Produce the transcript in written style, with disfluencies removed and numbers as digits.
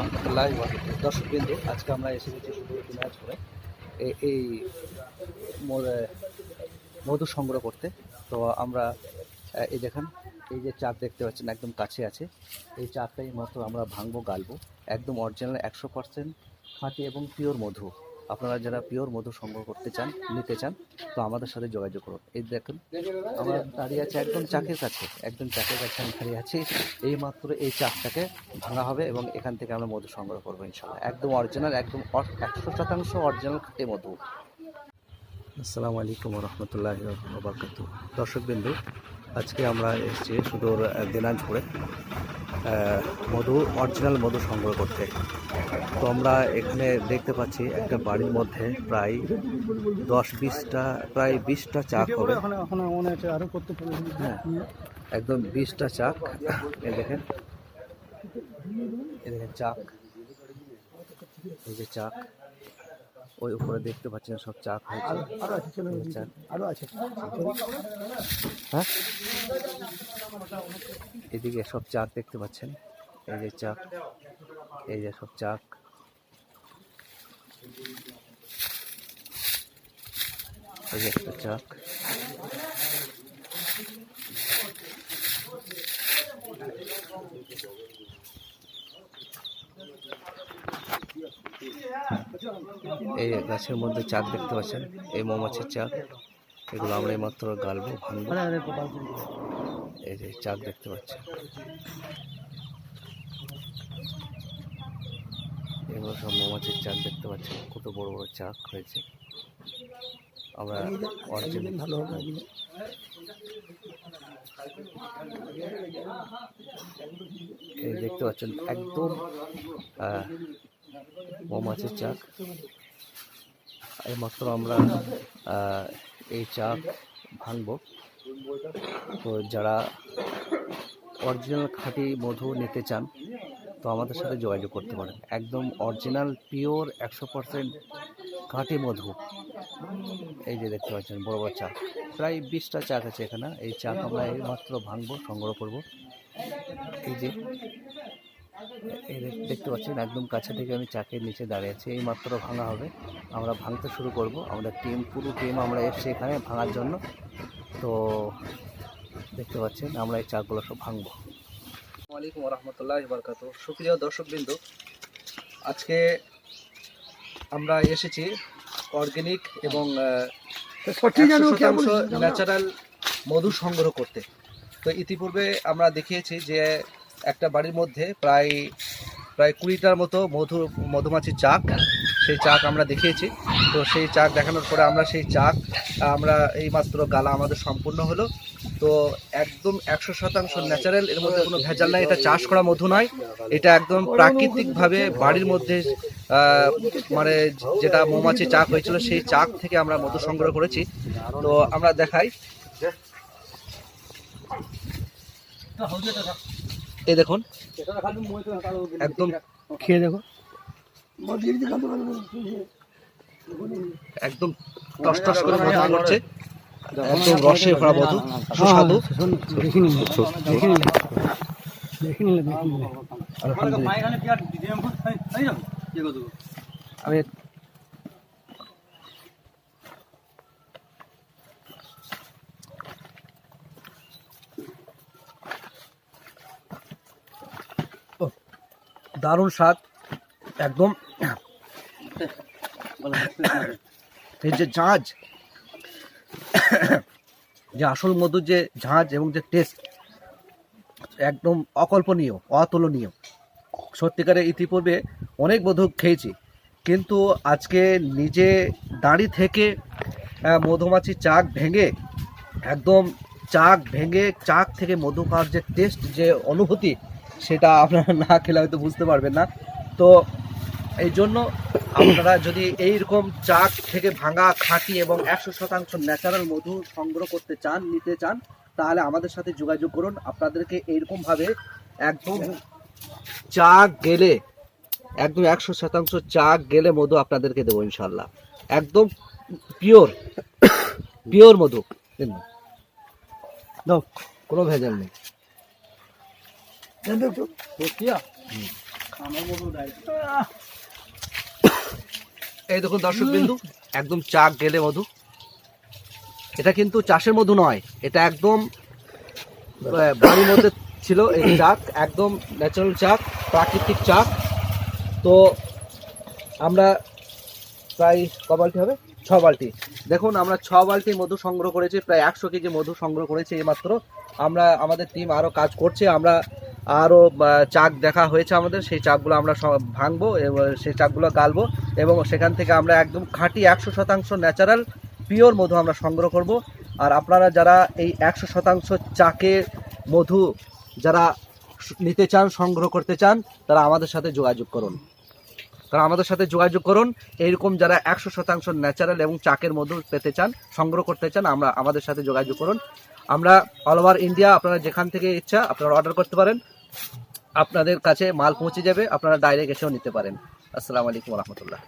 রহমতুল্লাহ দর্শকবৃন্দু, আজকে আমরা এসে গেছি শুধু ম্যাচ করে এই মধু সংগ্রহ করতে। তো আমরা এই দেখেন, এই যে চাক দেখতে পাচ্ছেন একদম কাছে আছে, এই চাকটাই মাত্র আমরা ভাঙবো, গালবো। একদম অরিজিনাল 100% খাঁটি এবং পিওর মধু। আপনারা যারা পিওর মধু সংগ্রহ করতে চান, নিতে চান, তো আমাদের সাথে যোগাযোগ করুন। এই দেখুন আমরা দাঁড়িয়ে আছি একদম চাকের কাছে, একদম চাকের কাছে আমি দাঁড়িয়ে আছি। এই মাত্র এই চাকটাকে ভাঙা হবে এবং এখান থেকে আমরা মধু সংগ্রহ করবো ইনশাল্লাহ। একদম অরিজিনাল, একদম 100% অরিজিনাল খাঁটি মধু। আসসালামু আলাইকুম রহমতুল্লাহি ওয়া বারাকাতুহু। দর্শকবিন্দু, আজকে আমরা এসেছি সুদূর দিনাজপুরে মধু, অরিজিনাল মধু সংগ্রহ করতে। তো আমরা এখানে দেখতে পাচ্ছি একটা বাড়ির মধ্যে প্রায় 20টা চাক হবে। হ্যাঁ, একদম 20টা চাক। এই দেখেন, চাক, এই যে চাক, ওই উপরে দেখতে পাচ্ছেন সব চাক হয়েছে। হ্যাঁ, এদিকে সব চাক দেখতে পাচ্ছেন, এই যে চাক, এই যে সব চাক, এই যে একটা চাক। এই গাছের মধ্যে চাক দেখতে পাচ্ছেন, এই মৌমাছির চাক। এগুলো আমরা এইমাত্র গালবো, ভাঙবো। এই যে চাক দেখতে পাচ্ছেন, এগুলো সব মৌমাছির চাক দেখতে পাচ্ছেন। কত বড় বড় চাক হয়েছে। আমরা অরিজিনাল ভালো হবে। এই দেখতে পাচ্ছেন একদম মৌমাছির চাক। এইমাত্র আমরা এই চাক ভাঙবো। তো যারা অরিজিনাল খাঁটি মধু নিতে চান, তো আমাদের সাথে যোগাযোগ করতে পারেন। একদম অরিজিনাল পিওর 100% খাঁটি মধু। এই যে দেখতে পাচ্ছেন বড় বড় চাক, প্রায় 20টা চাক আছে এখানে। এই চাক আমরা এই মাত্র ভাঙবো, সংগ্রহ করব। এই যে দেখতে পাচ্ছেন একদম কাছে থেকে আমি চাকের নিচে দাঁড়িয়ে আছি। এই মাত্র ভাঙা হবে, আমরা ভাঙতে শুরু করব। আমাদের পুরো টিম আমরা এসছি এখানে ভাঙার জন্য। তো দেখতে পাচ্ছেন আমরা এই চাকগুলো সব ভাঙবো। আসসালামু আলাইকুম রহমতুল্লাহি ওয়া বারাকাতুহু। সুপ্রিয় দর্শকবৃন্দ, আজকে আমরা এসেছি অর্গানিক এবং 100% ন্যাচারাল মধু সংগ্রহ করতে। তো ইতিপূর্বে আমরা দেখিয়েছি যে একটা বাড়ির মধ্যে প্রায় 20টার মতো মধুমাছির চাক, সেই চাক আমরা দেখিয়েছি। তো সেই চাক দেখানোর পরে আমরা সেই চাক আমরা এইমাত্র গালা আমাদের সম্পূর্ণ হলো। তো একদম 100% ন্যাচারাল, এর মধ্যে কোনো ভেজাল নাই। এটা চাষ করা মধু নয়, এটা একদম প্রাকৃতিকভাবে বাড়ির মধ্যে মানে যেটা মৌমাছি চাক হয়েছিল সেই চাক থেকে আমরা মধু সংগ্রহ করেছি। তো আমরা দেখাই, এই দেখুন একদম খেয়ে দেখো, একদম টস টস করে মধু করছে, একদম রসে ভরা মধু, সুস্বাদু। আমি দারুণ স্বাদ একদম। এই যে ঝাঁঝ, যে আসল মধুর যে ঝাঁঝ এবং যে টেস্ট, একদম অকল্পনীয়, অতুলনীয়। সত্যিকারে ইতিপূর্বে অনেক মধু খেয়েছি, কিন্তু আজকে নিজে দাঁড়িয়ে থেকে মধুমাছি চাক ভেঙে, একদম চাক ভেঙে চাক থেকে মধু খাওয়ার যে টেস্ট, যে অনুভূতি, সেটা আপনারা না খেলে হয়তো বুঝতে পারবেন না। তো এই জন্য আপনারা যদি এইরকম চাক থেকে ভাঙা খাঁটি এবং 100% ন্যাচারাল মধু সংগ্রহ করতে চান, নিতে চান, তাহলে আমাদের সাথে যোগাযোগ করুন। আপনাদেরকে এইরকমভাবে একদম চাক গেলে, একদম 100% চাক গেলে মধু আপনাদেরকে দেবো ইনশাল্লাহ। একদম পিওর মধু, কোনো ভেজাল নেই। এই দেখুন দর্শক বিন্দু, একদম চাক গেলে মধু। এটা কিন্তু চাষের মধু নয়, এটা একদম বাড়ির মধ্যে ছিল এই চাক, একদম ন্যাচারাল চাক, প্রাকৃতিক চাক। তো আমরা প্রায় ক বালতি হবে, 6 বালতি। দেখুন আমরা 6 বালতি মধু সংগ্রহ করেছি, প্রায় 100 কেজি মধু সংগ্রহ করেছি এইমাত্র। আমরা আমাদের টিম আরও কাজ করছে, আমরা আরও চাক দেখা হয়েছে আমাদের, সেই চাকগুলো আমরা ভাঙবো এবং সেই চাকগুলো গালবো এবং সেখান থেকে আমরা একদম খাঁটি 100% ন্যাচারাল পিওর মধু আমরা সংগ্রহ করব। আর আপনারা যারা এই 100% চাকের মধু যারা নিতে চান, সংগ্রহ করতে চান, তারা আমাদের সাথে যোগাযোগ করুন। এইরকম যারা 100% ন্যাচারাল এবং চাকের মধু পেতে চান, সংগ্রহ করতে চান, আমাদের সাথে যোগাযোগ করুন। আমরা অল ওভার ইন্ডিয়া, আপনারা যেখান থেকে ইচ্ছা আপনারা অর্ডার করতে পারেন, আপনাদের কাছে মাল পৌঁছে যাবে, আপনারা ডাইরেক্ট এসেও নিতে পারেন। আসসালামু আলাইকুম রহমতুল্লাহ।